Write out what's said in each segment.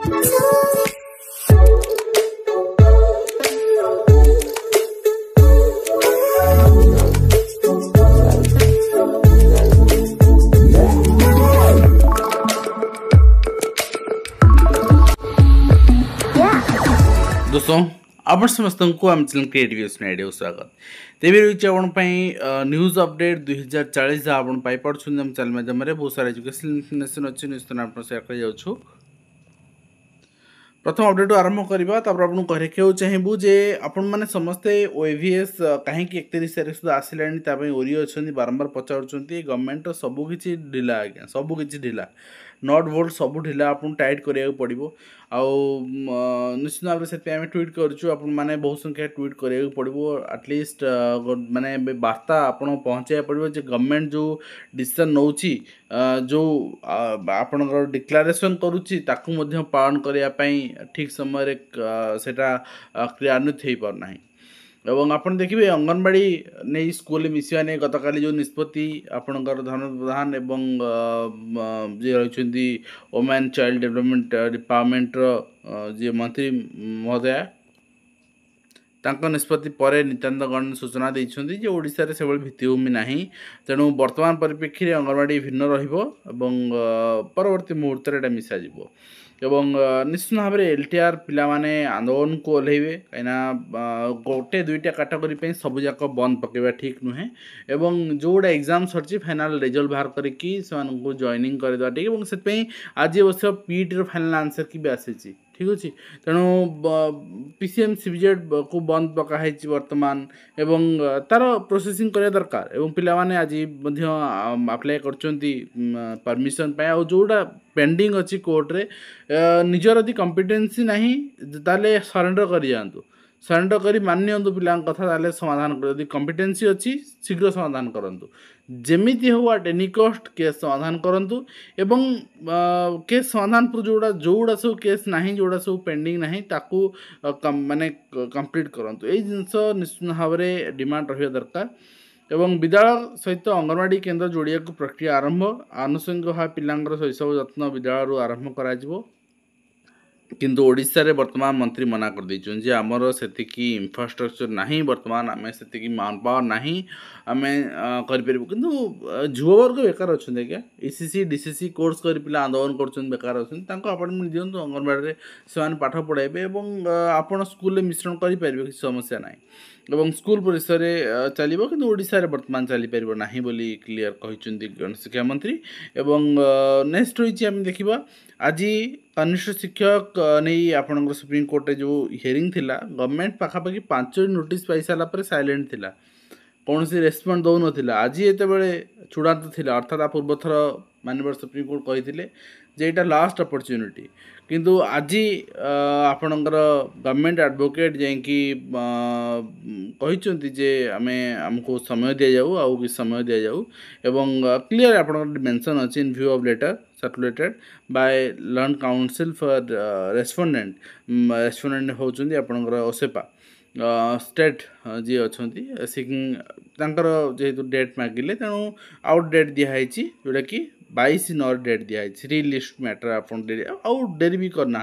दोस्तों आप समस्त को आम चैनल क्रिएटिव आइडिया स्वागत तेज रही आपण न्यूज अपडेट 2040 जहाँ आप पाइपे आम चैनल माध्यम बहुत सारा एजुकेशनल इनफर्मेशन अच्छी निश्चित आप सेयार कर प्रथम अपडेट आरंभ करवा आपको कहूँ चाहबू जे आपण मैंने समस्ते ओएवीएस कहीं 31 तारीख सुधा आसलानी ओरी अच्छा बारंबार पचारुंट गवर्नमेंट सबकि ढिला आज्ञा सबकि ढिला नट वोल्ट सब ढिला आपको टाइट करा पड़ो निश्चित भाव से ट्वीट करूँ मैंने बहुत संख्या ट्वीट करा पड़ो आटलिस्ट माने वार्ता आपन पहुँचाया पड़ो जे गवर्नमेंट जो डिसीजन नौ जो आपणकर डिक्लारेसन करुच्ची पालन करने ठीक समय सेटा क्रियान्वित हो पारना एवं आपन देखिए अंगनवाड़ी नहीं स्कूल मिसवा नहीं गतकाली जो निष्पत्ति आपणकर धर्मेंद्र प्रधान एवं जी रही वुमेन चाइल्ड डेवलपमेंट डिपार्टमेंट जी मंत्री महोदया निष्पत्ति पर नितान्त गण सूचना देते ओडिशा रे से भित्तिभूमि ना तेणु वर्तमान परिप्रेक्षी अंगनवाड़ी भिन्न परवर्ती मुहूर्त में मिसा जीवो एवं निश्चित भाव में एलटीआर पिलाने आंदोलन को ओह्लैबे कहीं गोटे दुईटा कैटेगरी सबूक बंद पकेबा ठीक नुहे एवं जोड़ा एग्जाम सरी फाइनाल रिजल्ट बाहर करके जॉइनिंग करदेवा ठीक से आज अवश्य पीईटी फाइनाल आंसर की भी आसी ठीक अच्छे तेणु पीसीएम सीबीजेड को बंद पकाई वर्तमान एवं तार प्रोसेसिंग करा दरकार एवं पिलाने आज अप्लाई परमिशन पाए जोड़ा पेंडिंग अच्छी कोर्ट रे निजर यदि कॉम्पिटेंसी नहीं ताले सरेंडर कर जातु सरेंडर करी मानियंतु पिला कथा समाधान कर कॉम्पिटेंसी अच्छी शीघ्र समाधान करंतु जेमिति हो एट एनी कॉस्ट केस समाधान करंतु एवं केस समाधान पर जोड़ा जोड़ा सब केस नहीं जोड़ा सब पेंडिंग नहीं ताकू माने कंप्लीट करंतु ए जिंस निश्चित भाव में डिमांड रहिया दरकार एवं विद्यालय सहित अंगनवाड़ी केन्द्र जोड़िया प्रक्रिया आरंभ आनुषंगिक भाव पिलांगर शैशव जत्न विद्यालय आरंभ करा किंतु ओडिशा रे वर्तमान मंत्री मना कर देछन जे हमर सेतिकी इंफ्रास्ट्रक्चर नहीं वर्तमान आमे सेतिकी मान पावर नहीं आमे कर परबो किंतु जुवा वर्ग बेकार अछन क्या ईसीसी डीसीसी कोर्स कर पिला आंदोलन करछन बेकार अछन तांको अपॉइंटमेंट दियंतु अंगनवाड़ी रे सेमान पाठ पढाइबे एवं आपण स्कूल रे मिश्रण करि परबे कि समस्या नाही एवं स्कूल परिसर में चलो कि ओडिशा रे वर्तमान चली पार ना बोली क्लीयर कहते गणशिक्षा मंत्री एवं नेक्स्ट रही आम देखा आज कनिष्ठ शिक्षक नहीं आपण सुप्रीम कोर्ट जो हियरिंग थिला गवर्नमेंट पाखापाखि 5 नोटिस पाई सारापर साइलेंट थिला कौन सी रेस्पॉन्स दौ ना आज ये चूड़ांत थिला अर्थात पूर्वथर माननीय सुप्रीम कोर्ट कही जे एटा लास्ट अपॉर्चुनिटी किंतु आज आपणकर गवर्नमेंट एडवोकेट जैकि कहते जे आमे हमको समय दि जाऊ आउ कि समय दि जाऊ एवं क्लियर आप मेंशन अच्छी in view of letter circulated by learned counsel for respondent होचुंदी आपणकर ओसेपा स्टेट जी अच्छा सिकिंग जेहेतु डेट मागिले तेणु आउट डेट दिखाई जोटा कि 22 नौ डेट दिखाई रिलिस्ट मैटर आप डेरी भी करना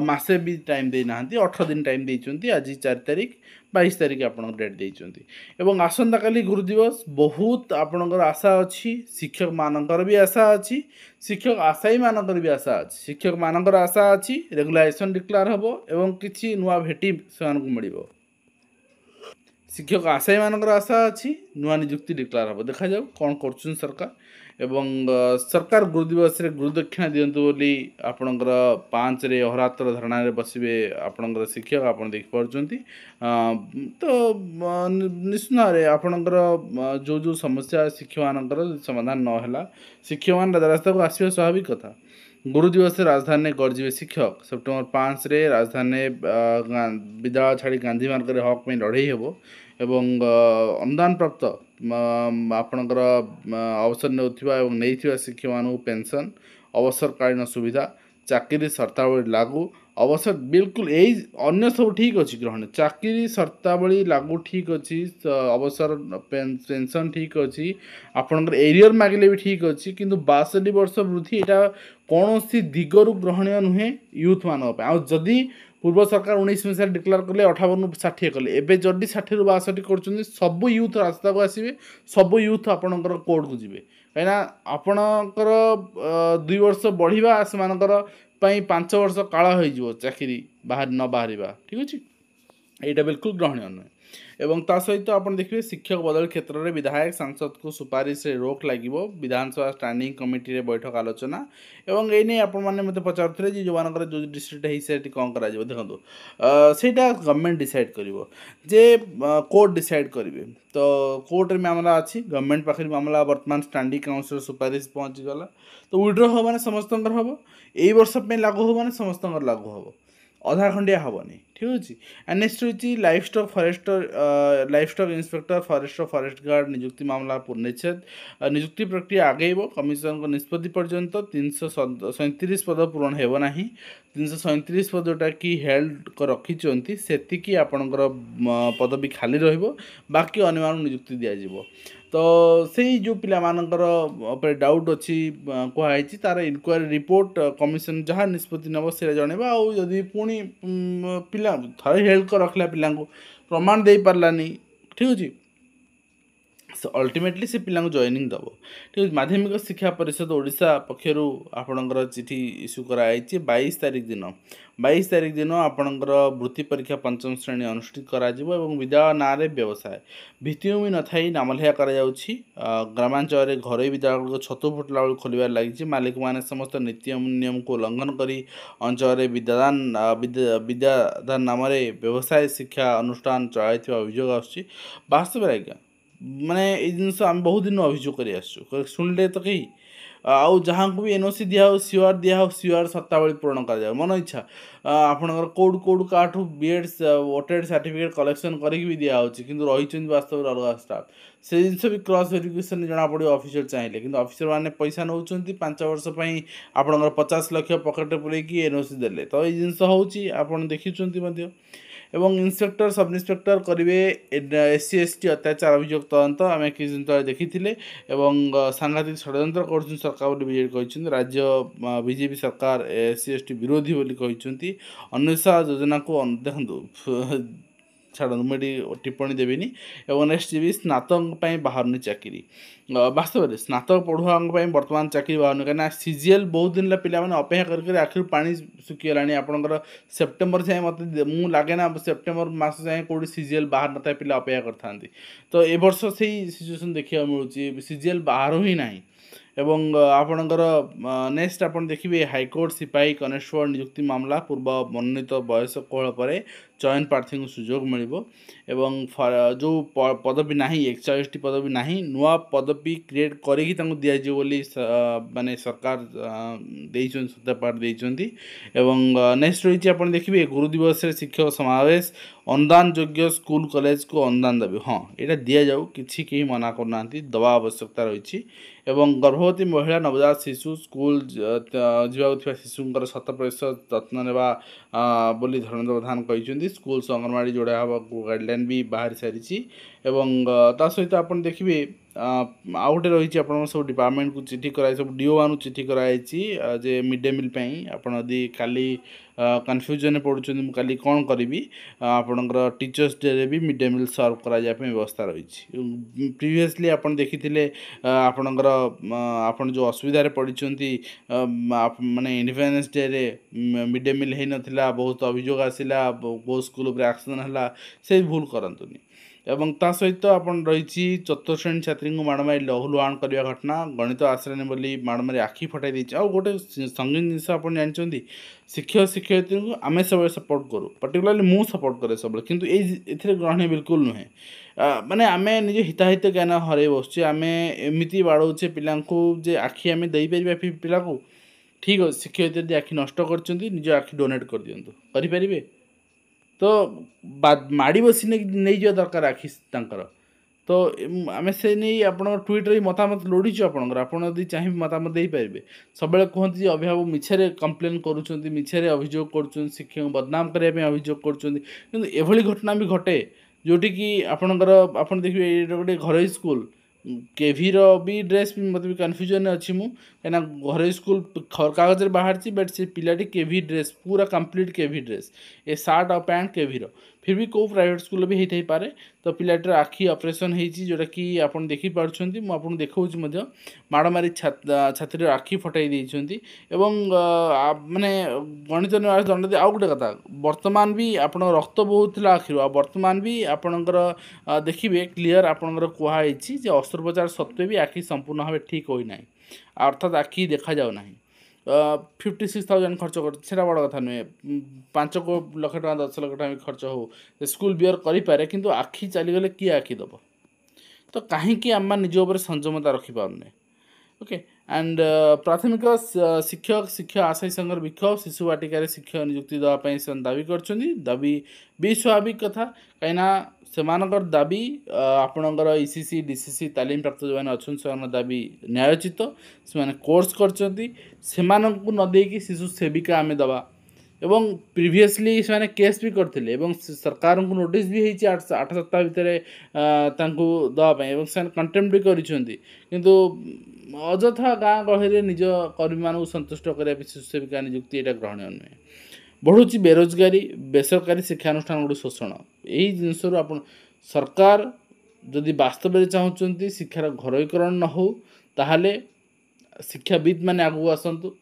मसे भी टाइम देना 18 दिन टाइम देते आज 4 तारीख 22 तारीख आप डेट देते एवं आसंता काली गुरु दिवस बहुत आपणकर आशा अच्छी शिक्षक मानकर भी आशा अच्छी शिक्षक आशायी मानकर भी आशा अच्छी शिक्षक मानकर आशा अच्छी रेगुलाइजेशन डिक्लेयर हम एवं किसी नुआ भेटी से मिल शिक्षक आशायी मानकर आशा अच्छी नुआ निजुक्ति डिक्लेयर हम देखा जाऊ कौन कर सरकार एवं सरकार गुरु दिवस रे गुरु दक्षिणा दिंतु बोली आपणकर 5 रे अहरात्र धरणा रे बसबे आपणकर शिक्षक आपण देख पारछंती तो निश्चित भाव आपणकर जो जो समस्या शिक्षक मानकर समाधान न होला शिक्षक मान रास्ता को आसवा स्वाभाविक कथा गुरु दिवस राजधानी गरजे शिक्षक सेप्टेम्बर 5 रे राजधानी विद्यालय छाड़ी गांधी मार्ग रे हक में लड़ई हेबो एवं अनुदान प्राप्त आपणकर अवसर नहीं शिक्षक मान पेंशन अवसरकालीन सुविधा ଚାକିରି ସର୍ତ୍ତାବଳୀ ଲାଗୁ ଅବଶ୍ୟ ବିଲକୁଲ ଏଇ ଅନ୍ୟ ସବୁ ଠିକ୍ ଅଛି ଗ୍ରହଣ ଚାକିରି ସର୍ତ୍ତାବଳୀ ଲାଗୁ ଠିକ୍ ଅଛି ଅବସର ପେନସନ୍ ଠିକ୍ ଅଛି ଆପଣଙ୍କର ଏରିୟର ମାଗିଲେ ବି ଠିକ୍ ଅଛି କିନ୍ତୁ 62 ବର୍ଷ ବୃଦ୍ଧି ଏଇଟା କୌଣସି ଦିଗରୁ ଗ୍ରହଣୀୟ ନୁହେଁ ୟୁଥ୍ମାନଙ୍କ ପାଇଁ ଆଉ ଯଦି ପୂର୍ବ ସରକାର 19 ମସିହାରେ ଡିକ୍ଲେୟାର କଲେ 58ରୁ 60 କଲେ ଏବେ ଯଦି 60ରୁ 62 କରୁଛନ୍ତି ସବୁ ୟୁଥ୍ ରାସ୍ତାକୁ ଆସିବେ ସବୁ ୟୁଥ୍ ଆପଣଙ୍କର କୋର୍ଟକୁ ଯିବେ କାହିଁକିନା ଆପଣଙ୍କର 2 ବର୍ଷ ବଢ଼ିବା ସେମାନଙ୍କର ପାଇଁ 5 ବର୍ଷ କାଳ ହେଇଯିବ ଚାକିରି ନ ବାହାରିବା ଠିକ୍ ଅଛି এইটা বিলকুল গ্রহণীয় নয় এবং তা সহিত আপনার দেখবে শিক্ষক বদল ক্ষেত্রে বিধায়ক সাংসদকে সুপারিশে রোক লাগিব বিধানসভা স্ট্যান্ডিং কমিটিরে বৈঠক আলোচনা এবং এই নিয়ে আপনার মতো পচারুলে যে যে ডিস্ট্রিক্ট হয়েছে সেটি কম করা দেখুন সেইটা গভর্নমেন্ট ডিসাইড করব যে কোর্ট ডিসাইড করবে তো কোর্টের মামলা আছে গভর্নমেন্ট পাখে মামলা বর্তমান স্ট্যান্ডিং কাউন্সিল সুপারিশ পৌঁছিগলা তো উইড্র হব মানে সমস্ত হব এই বর্ষ লাগু হব মানে সমস্ত লাগু হব ଅଧା ଖଣ୍ଡିଆ ହେବନି ଠିକ୍ ଅଛି ଆଣ୍ଡ ନେକ୍ସଟ ହେଉଛି ଲାଇଫଷ୍ଟକ୍ ଇନ୍ସପେକ୍ଟର ଫରେଷ୍ଟ ଗାର୍ଡ଼ ନିଯୁକ୍ତି ମାମଲା ପୂର୍ଣ୍ଣଚ୍ଛେଦ ନିଯୁକ୍ତି ପ୍ରକ୍ରିୟା ଆଗେଇବ କମିଶନଙ୍କ ନିଷ୍ପତ୍ତି ପର୍ଯ୍ୟନ୍ତ 337 ପଦ ପୂରଣ ହେବ ନାହିଁ 337 ପଦ ଯେଉଁଟାକି ହେଲ୍ଡ ରଖିଛନ୍ତି ସେତିକି ଆପଣଙ୍କର ପଦବୀ ଖାଲି ରହିବ ବାକି ଅନ୍ୟମାନଙ୍କୁ ନିଯୁକ୍ତି ଦିଆଯିବ ତ ସେଇ ଯେଉଁ ପିଲାମାନଙ୍କର ଉପରେ ଡାଉଟ୍ ଅଛି କୁହାଯାଇଛି ତା'ର ଇନକ୍ୱାରି ରିପୋର୍ଟ କମିଶନ ଯାହା ନିଷ୍ପତ୍ତି ନେବ ସେଇଟା ଜଣାଇବା ଆଉ ଯଦି ପୁଣି ପିଲା ଥରେ ହେଲ୍ଡ ରଖିଲା ପିଲାଙ୍କୁ ପ୍ରମାଣ ଦେଇପାରିଲାନି ଠିକ୍ ଅଛି अल्टिमेटली से पिला जॉइनिंग दब ठीक माध्यमिक शिक्षा परिषद ओडिशा पक्षर आपणकर चिठी इश्यू कराई 22 तारिख दिन आपणकर वृत्ति परीक्षा पंचम श्रेणी अनुष्ठित करा विद्यालय ना व्यवसाय भित्तिभूमि न थाई नामलेखा ग्रामांचल घर विद्यालय छतु फुटला बेलू खोलबार लगी मालिक मैंने समस्त नीति नियम को उल्लंघन कर अंचल विद्यादान नाम व्यवसाय शिक्षा अनुष्ठान चलाई अभियोग आसुस्तव आज्ञा माने ये जिनस आम बहुत दिन अभियोग कर शुणिले तो कहीं आउ जहाँ को भी एनओसी दिया सीआर सीआर सत्तावली पूरण कर मन इच्छा आपणकर Kaut काठू BEd voted certificate collection करके भी दिखाई कि रही वास्तव अलग स्टाफ से जिन भी क्रॉस वेरिफिकेशन जना पड़ो ऑफिसर चाहिए कि ऑफिसर मैंने पैसा नौ 5 वर्ष आपणकर 50 लाख पकेट पूरेकी एनओसी देले तो ये जिनस हो देखी एवं इन्स्पेक्टर सब इन्स्पेक्टर करेंगे एससी एसटी अत्याचार अभियोग तदंत आम किसी दिन तले देखी सांघातिक षड्यंत्र कर सरकार बीजेपी कहते राज्य बीजेपी सरकार एससी एसटी विरोधी बोली कहते अनुषा योजना को देखो छाड़ू मुझे टिप्पणी देविनी और नेक्स्ट जी स्नातक बाहर चाकरी वास्तव में स्नातक पढ़ुआ बर्तमान चाकरी बाहर कहीं सीजीएल बहुत दिन पिला अपेक्षा करके आखिर पानी सुखीगला आपंकर सेप्टेम्बर जाए मत मुझे लगे ना सेप्टेम्बर मास जाए कौटी सीजीएल बाहर न था पिला अपेक्षा करता तो ए वर्ष से सिचुएसन देखा मिलूँ सीजीएल बाहर ही ना एवं आपणकर नेक्स्ट आप देखिए हाईकोर्ट सिपाही कनेस्टेबल नियुक्ति मामला पूर्व मनोनीत बयस कोहल पर चयन प्रार्थी को सुजोग मिल जो पदवी ना 41 पदवी ना नुआ पदवी क्रिएट करी दिज्व माने सरकार सत्यापाठ देती नेक्स्ट रही आप देखिए गुरु दिवस शिक्षक समावेश अनुदान योग्य स्कूल कॉलेज को अनुदान देवी हाँ यहाँ दि जाऊ कि मना करना दवा आवश्यकता रही एवं गर्भवती महिला नवजात शिशु स्कूल जावा शिशुंर 100% जत्न नेबा बोली धर्मेंद्र प्रधान कहते स्कूल अंगनवाड़ी जोड़ा हवा गाइडलाइन भी बाहर सारी एवं ता सहित आप देखिए आउ गोटे रही सब डिपार्टमेंट को चिठी कराई सब डीओ मान चिठी कराई जे मिड डे मिल आपड़ी काली कन्फ्यूजन पड़ुं काली कौन करी आपणकर टीचर्स डे रे भी मिड डे मिल सर्व करा व्यवस्था रही प्रीवियसली आप देखी आपणकर आप जो असुविधा पड़ी माने इंडिपेंडेंस डे रे मिड डे मिल हो नाला बहुत अभियोग आसला बहुत स्कूल एक्शन है से भूल करतुनि एवं ता सहित आप रही चतुर्थ श्रेणी छात्री को माड़ मारी लहुलुहाण करने घटना गणित आश्रय बोली माड़ मारी आखि फटाई देती आउ गोटे संगीन जिन आप जानते शिक्षक शिक्षयित्री को आम सब सपोर्ट करूँ पर्टिकुलाली मु सपोर्ट करे सब किंतु ये ग्रहणीय बिल्कुल नुहे माने आम निज हिताहित ज्ञान हर बसुचे आम एमती बाड़ौचे पिला जे आखि आम देपर पिला को ठीक अच्छे शिक्षयित्री आखि नष्ट कर निज आखि डोनेट कर दिंतु करें तो माड़ी बसी नहीं जा दरकार आखि तो आम से नहीं आप ट्विटर मतामत लोड़ीचु आपड़ी चाहिए मतामत दे पारे सब कहते अभिभावक मिछरे कंप्लेन करुँच मिछरे अभियोग कर शिक्षक बदनाम करने अभियोग कर घटना भी घटे जोटि कि आपणकर आप देखिए ये गोटे घर स्कूल केवी भी ड्रेस भी मतलब भी कन्फ्यूजन अच्छी मु कहीं घर स्कूल कागज बाहर बट से पिलाटी केवी ड्रेस पूरा कंप्लीट केवी ड्रेस ए सार्ट और पैंट केवी फिर भी कौ प्राइवेट स्कूल भी होता पारे तो पिलाटर आखि ऑपरेशन होती जोटा कि आप देखिपुं मुझे देखा माड़ मारी छाती आखि फटाई देती माने गणित दंड आउ गोटे कथा बर्तमान भी आप रक्त बहुला आखिर बर्तमान भी आपणकर देखिए क्लीयर आपणकर कहुई अस्त्रोपचार सत्वे भी आखि संपूर्ण भाव ठीक होना अर्थात आखि देखा जाऊना 56,000 खर्च कर बड़ कथा नुहे 5 लाख टका 10 लाख टका खर्च हो स्कूल बियर करें कि आखि चलीगले किए आखि दब तो कहीं आम निज उपर संयमता रखिपारे ओके एंड प्राथमिक शिक्षक शिक्षा आशायी संघर विक्षोभ शिशु वाटिकार शिक्षक नियुक्ति देवाई से दाबी कर दाबी भी स्वाभाविक कथा कहीं सेमानकर दाबी आपणकर ईसीसी डीसीसी तालीम प्राप्त जो मैंने अच्छा से दाबी न्यायोचित से कोर्स कर न देकी शिशु सेविका आम दबा एवं प्रीवियसली से केस भी करते सरकार को नोटिस भी होती 8 सप्ताह भितर दवाई कंटेम्प्ट भी करूँ अजथा गाँ गहली निज कर्मी मान संतुष्ट करने शिशु सेविका नियुक्ति यहाँ ग्रहणीय नुहे बढ़ुची बेरोजगारी बेसरकारी शिक्षानुष्ठान गोटे शोषण यही जिनस आप सरकार जदि वास्तव में चाहते शिक्षार घरोईकरण न हो ताहले शिक्षाविद मैंने आगू आसतु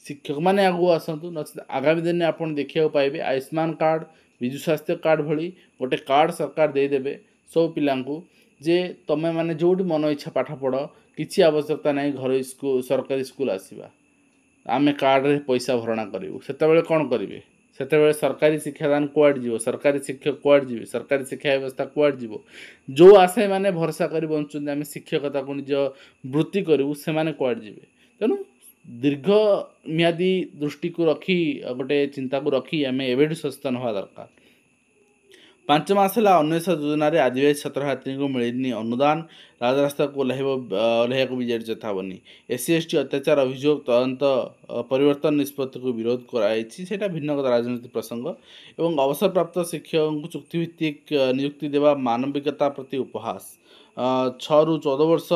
शिक्षक मैंने आगू आसतु नचेत आगामी दिन में आप देखा पाइबे आयुष्मान कार्ड विजु स्वास्थ्य कार्ड भली गोटे कार्ड सरकार देदेवे सब पिलांकु जे तमें मैंने जोटी मन इच्छा पाठ पढ़ किसी आवश्यकता नहीं घर स्कूल सरकारी स्कूल आसवा आम कार्ड रे पैसा भरणा करूँ से कौन करेंगे से सरकारी शिक्षादान कुआड़ जीव सरकारी शिक्षक कुआड़ जी सरकारी शिक्षा व्यवस्था कुआड़ जीव जो आशे मैंने भरोसा कर बंचुं आम शिक्षकता को निज वृत्ति करूँ से कुआड़ जी तेणु दीर्घ मियादी दृष्टि को रखी गोटे चिंता को रखी आम एवं सचेतन हवा दरकार 5 मास है अन्वेषण योजन आदिवासी छात्र छात्री को मिलनी अनुदान राजरास्ता को ओह्लैया को बीजेडी चेतावनी एससी एसटी अत्याचार अभियोग तदंत परिवर्तन निष्पत्ति को विरोध कराई भिन्न राजनीति प्रसंग एवं अवसर प्राप्त शिक्षकों को चुक्तिभित्तिक नियुक्ति देवा मानविकता प्रति उपहास 6 ରୁ 14 वर्ष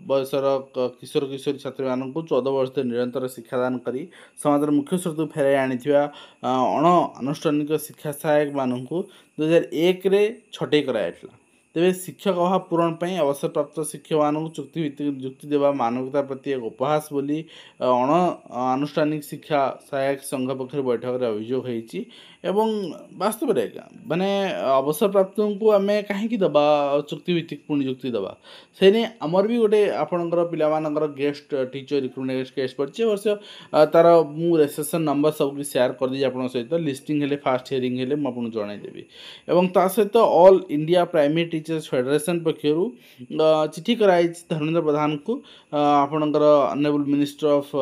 बयसर किशोर किशोरी छात्री मान 14 वर्ष निरंतर शिक्षादान करी समाज मुख्य स्रोत फेराई आनी अण आनुष्ठानिक शिक्षा सहायक मानक 2001 रे छटई कराइला तेरे शिक्षक अभाव पूरण पर अवसर प्राप्त शिक्षक मान चुक्तिभित्तिक नियुक्ति देवा मानवता प्रति एक उपहास बोली अण आनुष्ठानिक शिक्षा सहायक संघ पक्ष बैठक में अभियोग होती वास्तव में माने अवसर प्राप्त को आम कहीं दबा चुक्तिभित्तिक नियुक्ति दबा से नहीं आमर भी गोटे आपणकर पिलामानकर गेस्ट टीचर रिक्रुटमेंट केस पड़े वर्ष तार मु रेजिस्ट्रेशन नंबर सब शेयर कर दी आप सहित लिस्टिंग हेले फास्ट हियरिंग हेले मुझे जनईदेवी और ता सहित all India primary teachers federation पक्षर चिठी कराई धर्मेंद्र प्रधान को आपणकर honourable minister of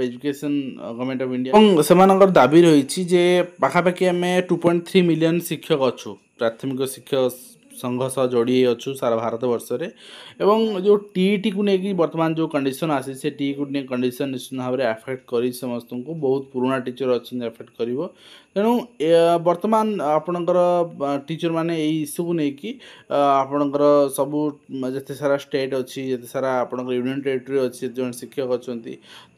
education government of India से दाबी रही जे पाखापाखि आम 2.3 मिलियन शिक्षक अच्छु प्राथमिक शिक्षक संघ सह जोड़ी अच्छु सारा भारत वर्ष में एवं जो टीईटी को लेकिन वर्तमान जो कंडीशन आसी से टी को कंडीशन निश्चित भाव में अफेक्ट कर समस्त को बहुत पुराना टीचर अच्छे अफेक्ट कर तेणु वर्तमान आपणकर टीचर माने इश्यू को लेकिन आपणकर सबू जिते सारा स्टेट अच्छी जिते सारा आपणकर यूनियन टेरिटरी अच्छी जो शिक्षक अच्छा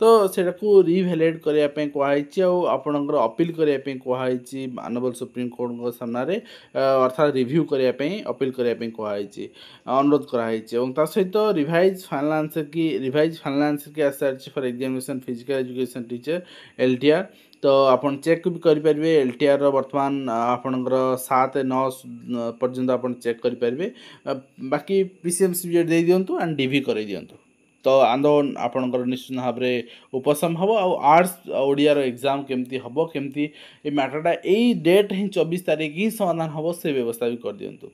तो सेटा को रिभैल्यूएट करने कहुई आपणकर अपील करने कहुई मानव सुप्रीम कोर्ट सामने अर्थात रिव्यू करने अपील करने कहुई अनुरोध कराई सहित रिवाइज फाइनल आंसर की आसार for examination physical education teacher LTR तो आपन चेक भी करेंगे एलटीआर वर्तमान आपणकर 7-9 पर्यंत आप चेक करेंगे बाकी पीसीएमसी दे दिंतु एंड डीवी कर दिंतु तो आंदोलन आपणकर निश्चित भाव में उपशम हम आर्ट्स ओडियार एग्जाम केमती हम केमती ये मैटरटा यही डेट ही 24 तारीख ही समाधान हम से व्यवस्था भी कर दिंतु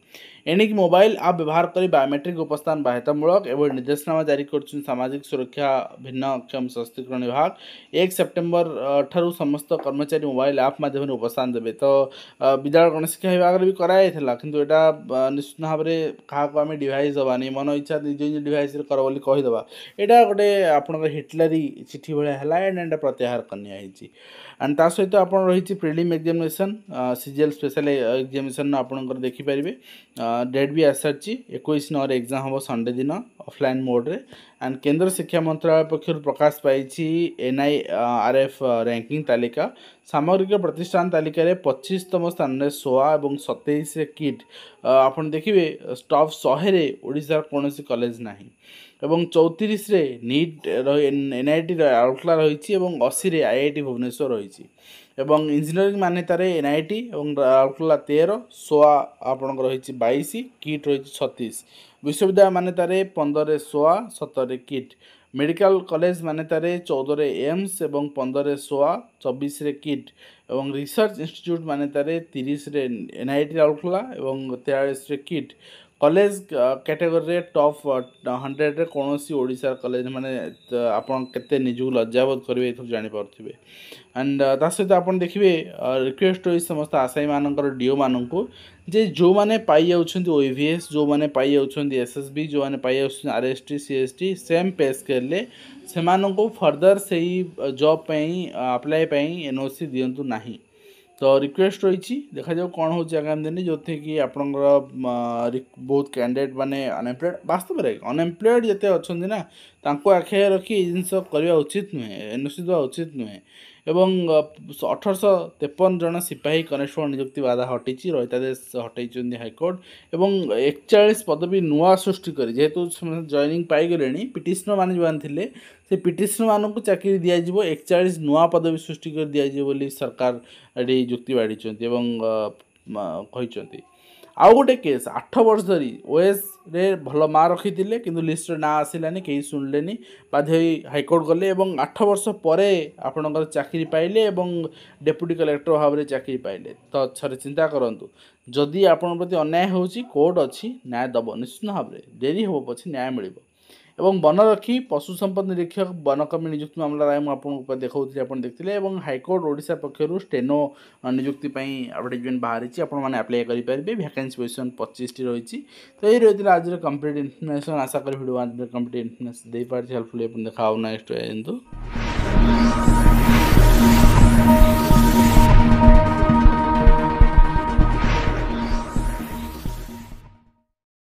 एणिक मोबाइल आप व्यवहार कर बायोमेट्रिक उपस्थान बाध्यतामूलक एवं निर्देशनामा जारी कर सामाजिक सुरक्षा भिन्नक्षम सशक्तिकरण विभाग 1 सेप्टेम्बर ठारू समस्त कर्मचारी मोबाइल आप माध्यम उपस्थान देवे। तो विद्यालय गणेश शिक्षा विभाग भी कराई किंतु एटा निश्चित भाव में क्या आम डिवाइस दबानी मन इच्छा निज निज डिवाइस कर बोली कहीदे यहाँ गोटे आपंकर हिटलरी चिठी भाया है एंड प्रत्याहार करनी एंड ता सहित आप रही prelim examination CGL special examination आपंकर देखिपारे डेट भी आसी सारी 21 नंबर एग्जाम हम संडे दिन ऑफलाइन मोड रे एंड केंद्र शिक्षा मंत्रालय पक्षर प्रकाश पाई NIRF रैंकिंग तालिका सामग्रिक प्रतिष्ठान तालिका 25तम स्थान में 16 और 27 किट आप देखिए टॉप 100 रे ओडिशार कौन कॉलेज नहीं एवं 34 रे नीट NIT राउरकेला रही 80 रे IIT भुवनेश्वर रही एवं इंजीनियरिंग मान्यतार NIT और राउरकेला 13 16 आपंकर रही 22 किट रही 36 विश्वविद्यालय मान्यतार 15 रे 16 17 रे किट मेडिकल कॉलेज मान्यतार 14 रे एम्स और 15 रे 16 24 रे किट और रिसर्च इंस्टीट्यूट मान्यतार 30 रे NIT राउरकेला और 43 रे किट कॉलेज कैटेगरी टॉप 100 रे कौन ओडिशा कॉलेज माने आपन केते निजु लज्जाबोध करेंगे ये जानीपे एंड ता सहित आप देखिए रिक्वेस्ट हो समस्त आशायी मानकर डीओ मानू जे जो मैंने पाई OVS जो मैंने पाई SSB जो मैंने पाई RST CST सेम पे स्केल से फर्दर से जॉब अप्लाई NOC दिंतु नहीं। तो रिक्वेस्ट रही देखा जाओ कौन हो आगामी दिन जो कि आपंकर बहुत कैंडिडेट माने अनएम्प्लॉयड वास्तव में अनएम्प्लॉयड जिते अच्छा ना आखे रखी जिनस करवा उचित नुहे NOC देवा उचित नुहे एवं 1853 जन सिपाही कनेस्टेबल नियुक्ति बाधा हटी रहितादेश हटई हाइकोर्ट एवं 41 पदवी नुआ सृष्टि कर जेहेतु जॉइनिंग पाईगले पिटिशनर मैंने जो थे से पिटिशनर मानक चाकरी दिज्व 41 नुआ पदवी सृष्टि कर दिज्व सरकार ये जुक्ति बाढ़ी कहते आउ गोटे केस 8 वर्ष धरी OS रे भल माँ रखी थे कि लिस्ट ना आसलानी कहीं शुणिले बाध्य हाइकोर्ट गले 8 वर्ष पर आपणकर चाकरी पाइले डेप्यूटी कलेक्टर भाव में चाकरी पाइले। तो थोड़े चिंता करूँ जदि आपण प्रति अन्याय होची कोर्ट अच्छी न्याय दब निश्चित भाव में डेरी हो पछे न्याय मिल एवं बनरक्षी पशु संपद निरीक्षक बनकर्मी नियुक्ति मामला राय मुझे देखा आप देखते हाइकोर्ट ओडिशा पक्षर स्टेनो नियुक्ति एडवर्टाइजमेंट बाहरी आपने आप्लाय करेंगे वैकेंसी पोजिशन 25 रही। तो ये रही आज कंप्लीट इनफर्मेशन आशा करी वीडियो कंप्लीट इनफर्मेशन दे पार्टी हेल्पफुल देखा नेक्स्ट।